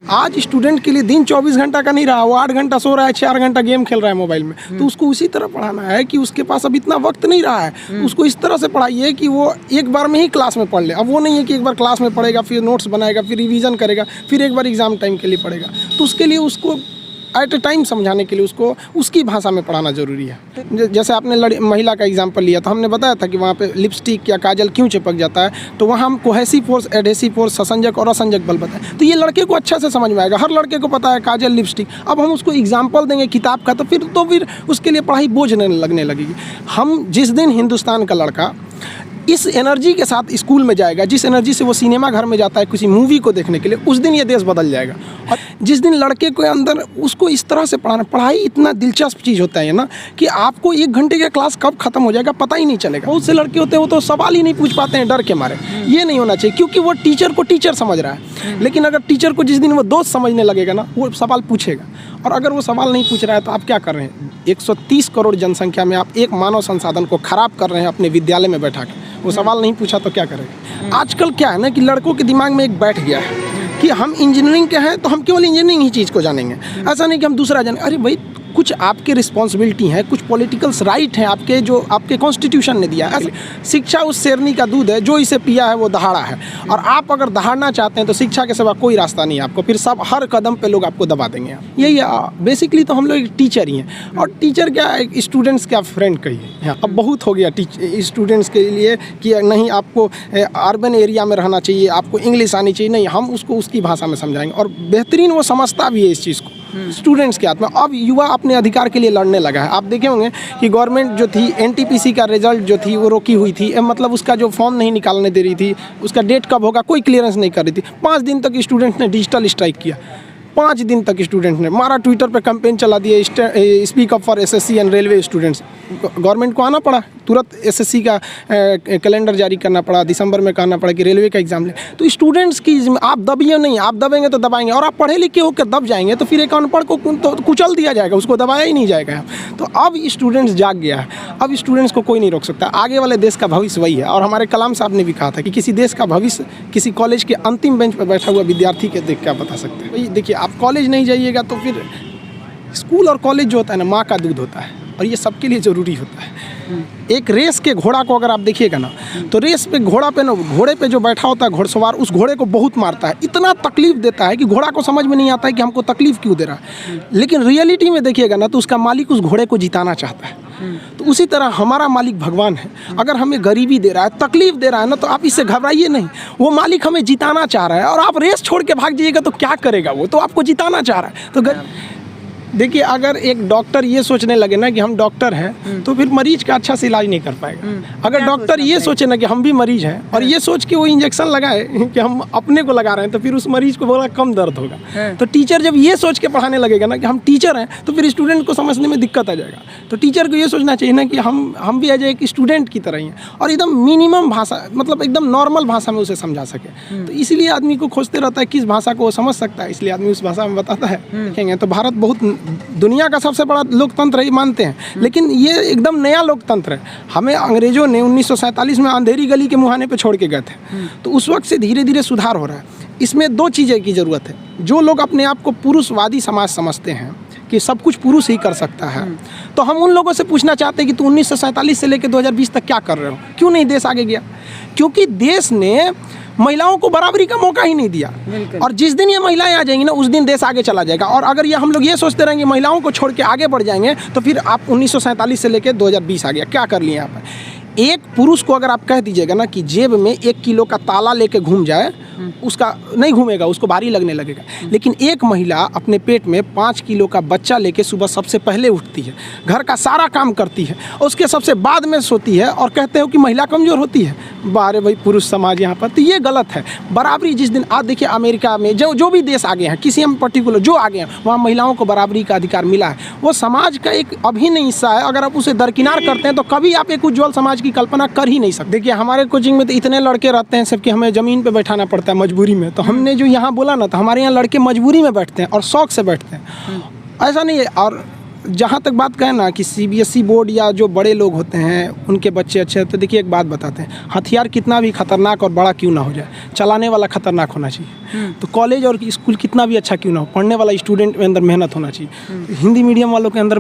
आज स्टूडेंट के लिए दिन 24 घंटा का नहीं रहा, वो 8 घंटा सो रहा है, 4 घंटा गेम खेल रहा है मोबाइल में। तो उसको उसी तरह पढ़ाना है कि उसके पास अब इतना वक्त नहीं रहा है, उसको इस तरह से पढ़ाइए कि वो एक बार में ही क्लास में पढ़ ले। अब वो नहीं है कि एक बार क्लास में पढ़ेगा, फिर नोट्स बनाएगा, फिर रिवीजन करेगा, फिर एक बार एग्जाम टाइम के लिए पढ़ेगा। तो उसके लिए उसको एट ए टाइम समझाने के लिए उसको उसकी भाषा में पढ़ाना ज़रूरी है। जैसे आपने महिला का एग्जांपल लिया, तो हमने बताया था कि वहाँ पे लिपस्टिक या काजल क्यों चिपक जाता है, तो वहाँ हम कोहेसिव फोर्स, एडहेसिव फोर्स, ससंजक और असंजक बल बताएं। तो ये लड़के को अच्छा से समझ में आएगा, हर लड़के को पता है काजल, लिपस्टिक। अब हम उसको एग्जाम्पल देंगे किताब का, तो फिर उसके लिए पढ़ाई बोझ नहीं लगने लगेगी। हम जिस दिन हिंदुस्तान का लड़का इस एनर्जी के साथ स्कूल में जाएगा, जिस एनर्जी से वो सिनेमा घर में जाता है किसी मूवी को देखने के लिए, उस दिन ये देश बदल जाएगा। और जिस दिन लड़के के अंदर उसको इस तरह से पढ़ाना, पढ़ाई इतना दिलचस्प चीज़ होता है ना कि आपको 1 घंटे का क्लास कब खत्म हो जाएगा पता ही नहीं चलेगा। बहुत से लड़के होते हैं वो तो सवाल ही नहीं पूछ पाते हैं डर के मारे। ये नहीं होना चाहिए, क्योंकि वो टीचर को टीचर समझ रहा है। लेकिन अगर टीचर को जिस दिन वो दोस्त समझने लगेगा ना, वो सवाल पूछेगा। और अगर वो सवाल नहीं पूछ रहा है तो आप क्या कर रहे हैं? 130 करोड़ जनसंख्या में आप एक मानव संसाधन को खराब कर रहे हैं अपने विद्यालय में बैठा के। वो सवाल नहीं पूछा तो क्या करेंगे? आजकल क्या है ना कि लड़कों के दिमाग में एक बैठ गया है कि हम इंजीनियरिंग के हैं तो हम केवल इंजीनियरिंग ही चीज़ को जानेंगे, ऐसा नहीं कि हम दूसरा जाने। अरे भाई, कुछ आपके रिस्पॉन्सिबिलिटी हैं, कुछ पॉलिटिकल्स राइट हैं आपके, जो आपके कॉन्स्टिट्यूशन ने दिया है। शिक्षा उस शेरनी का दूध है, जो इसे पिया है वो दहाड़ा है। और आप अगर दहाड़ना चाहते हैं तो शिक्षा के सिवा कोई रास्ता नहीं है आपको, फिर सब हर कदम पे लोग आपको दबा देंगे। यही बेसिकली तो हम लोग एक टीचर ही हैं। और टीचर क्या, एक स्टूडेंट्स का फ्रेंड कहिए। अब बहुत हो गया स्टूडेंट्स के लिए कि नहीं आपको अर्बन एरिया में रहना चाहिए, आपको इंग्लिश आनी चाहिए। नहीं, हम उसको उसकी भाषा में समझाएंगे। और बेहतरीन वो समझता भी है इस चीज़ को, स्टूडेंट्स के हाथ में। अब युवा अपने अधिकार के लिए लड़ने लगा है। आप देखे होंगे कि गवर्नमेंट जो थी, एनटीपीसी का रिजल्ट जो थी वो रोकी हुई थी, मतलब उसका जो फॉर्म नहीं निकालने दे रही थी, उसका डेट कब होगा कोई क्लियरेंस नहीं कर रही थी। 5 दिन तक स्टूडेंट ने डिजिटल स्ट्राइक किया। 5 दिन तक स्टूडेंट ने मारा, ट्विटर पे कैंपेन चला दिया, speak up for SSC and railway students. Government को आना पड़ा, तुरंत एसएससी का कैलेंडर जारी करना पड़ा, दिसंबर में कहना पड़ा कि रेलवे का एग्जाम ले। तो स्टूडेंट्स की आप दबिए नहीं, आप दबेंगे तो दबाएंगे। और आप पढ़े लिखे होकर दब जाएंगे तो फिर एक अनपढ़ को तो कुचल दिया जाएगा, उसको दबाया ही नहीं जाएगा। तो अब स्टूडेंट्स जाग गया है, अब स्टूडेंट्स को कोई नहीं रोक सकता। आगे वाले देश का भविष्य वही है। और हमारे कलाम साहब ने भी कहा था कि किसी देश का भविष्य किसी कॉलेज के अंतिम बेंच पर बैठा हुआ विद्यार्थी के देख क्या बता सकते हैं। देखिए, आप कॉलेज नहीं जाइएगा तो फिर स्कूल और कॉलेज जो होता है ना, माँ का दूध होता है, और ये सबके लिए ज़रूरी होता है। एक रेस के घोड़ा को अगर आप देखिएगा ना, तो रेस पे घोड़े पे जो बैठा होता है घोड़सवार, उस घोड़े को बहुत मारता है, इतना तकलीफ देता है कि घोड़ा को समझ में नहीं आता है कि हमको तकलीफ क्यों दे रहा है। लेकिन रियलिटी में देखिएगा ना, तो उसका मालिक उस घोड़े को जिताना चाहता है। तो उसी तरह हमारा मालिक भगवान है। अगर हमें गरीबी दे रहा है, तकलीफ दे रहा है ना, तो आप इससे घबराइए नहीं। वो मालिक हमें जिताना चाह रहा है, और आप रेस छोड़ के भाग जाइएगा तो क्या करेगा? वो तो आपको जिताना चाह रहा है। तो देखिए, अगर एक डॉक्टर ये सोचने लगे ना कि हम डॉक्टर हैं, तो फिर मरीज का अच्छा से इलाज नहीं कर पाएगा। अगर डॉक्टर ये सोचे ना कि हम भी मरीज हैं, और ये सोच के वो इंजेक्शन लगाए कि हम अपने को लगा रहे हैं, तो फिर उस मरीज को बड़ा कम दर्द होगा। तो टीचर जब ये सोच के पढ़ाने लगेगा ना कि हम टीचर हैं, तो फिर स्टूडेंट को समझने में दिक्कत आ जाएगा। तो टीचर को ये सोचना चाहिए ना कि हम भी एज एक स्टूडेंट की तरह ही हैं, और एकदम मिनिमम भाषा, मतलब एकदम नॉर्मल भाषा में उसे समझा सके। तो इसलिए आदमी को खोजते रहता है किस भाषा को वो समझ सकता है, इसलिए आदमी उस भाषा में बताता है। देखेंगे तो भारत बहुत दुनिया का सबसे बड़ा लोकतंत्र ही मानते हैं, लेकिन ये एकदम नया लोकतंत्र है। हमें अंग्रेजों ने 1947 में अंधेरी गली के मुहाने पे छोड़ के गए थे। तो उस वक्त से धीरे धीरे सुधार हो रहा है। इसमें 2 चीज़ें की ज़रूरत है। जो लोग अपने आप को पुरुषवादी समाज समझते हैं कि सब कुछ पुरुष ही कर सकता है, तो हम उन लोगों से पूछना चाहते हैं कि तुम 1947 से लेकर 2020 तक क्या कर रहे हो, क्यों नहीं देश आगे गया? क्योंकि देश ने महिलाओं को बराबरी का मौका ही नहीं दिया। और जिस दिन ये महिलाएं आ जाएंगी ना, उस दिन देश आगे चला जाएगा। और अगर ये हम लोग ये सोचते रहेंगे महिलाओं को छोड़ के आगे बढ़ जाएंगे, तो फिर आप 1947 से लेकर 2020 आ गया, क्या कर लिए यहाँ पर? एक पुरुष को अगर आप कह दीजिएगा ना कि जेब में 1 किलो का ताला लेके घूम जाए, उसका नहीं घूमेगा, उसको भारी लगने लगेगा। लेकिन एक महिला अपने पेट में 5 किलो का बच्चा लेके सुबह सबसे पहले उठती है, घर का सारा काम करती है, उसके सबसे बाद में सोती है, और कहते हो कि महिला कमज़ोर होती है। बारे भाई, पुरुष समाज यहाँ पर, तो ये गलत है। बराबरी जिस दिन आप देखिए अमेरिका में जो भी देश आगे हैं, किसी हम पर्टिकुलर जो आगे हैं, वहाँ महिलाओं को बराबरी का अधिकार मिला है। वो समाज का एक अभिन्न हिस्सा है। अगर आप उसे दरकिनार करते हैं तो कभी आप एक उज्ज्वल समाज की कल्पना कर ही नहीं सकते। देखिए, हमारे कोचिंग में तो इतने लड़के रहते हैं सबके, हमें ज़मीन पे बैठाना पड़ता है मजबूरी में। तो हमने जो यहाँ बोला ना, तो हमारे यहाँ लड़के मजबूरी में बैठते हैं और शौक से बैठते हैं, ऐसा नहीं है। और जहाँ तक बात कहें ना कि CBSE बोर्ड या जो बड़े लोग होते हैं उनके बच्चे अच्छे तो देखिए एक बात बताते हैं, हथियार कितना भी खतरनाक और बड़ा क्यों ना हो जाए, चलाने वाला खतरनाक होना चाहिए। तो कॉलेज और स्कूल कितना भी अच्छा क्यों ना हो, पढ़ने वाला स्टूडेंट में अंदर मेहनत होना चाहिए। हिंदी मीडियम वालों के अंदर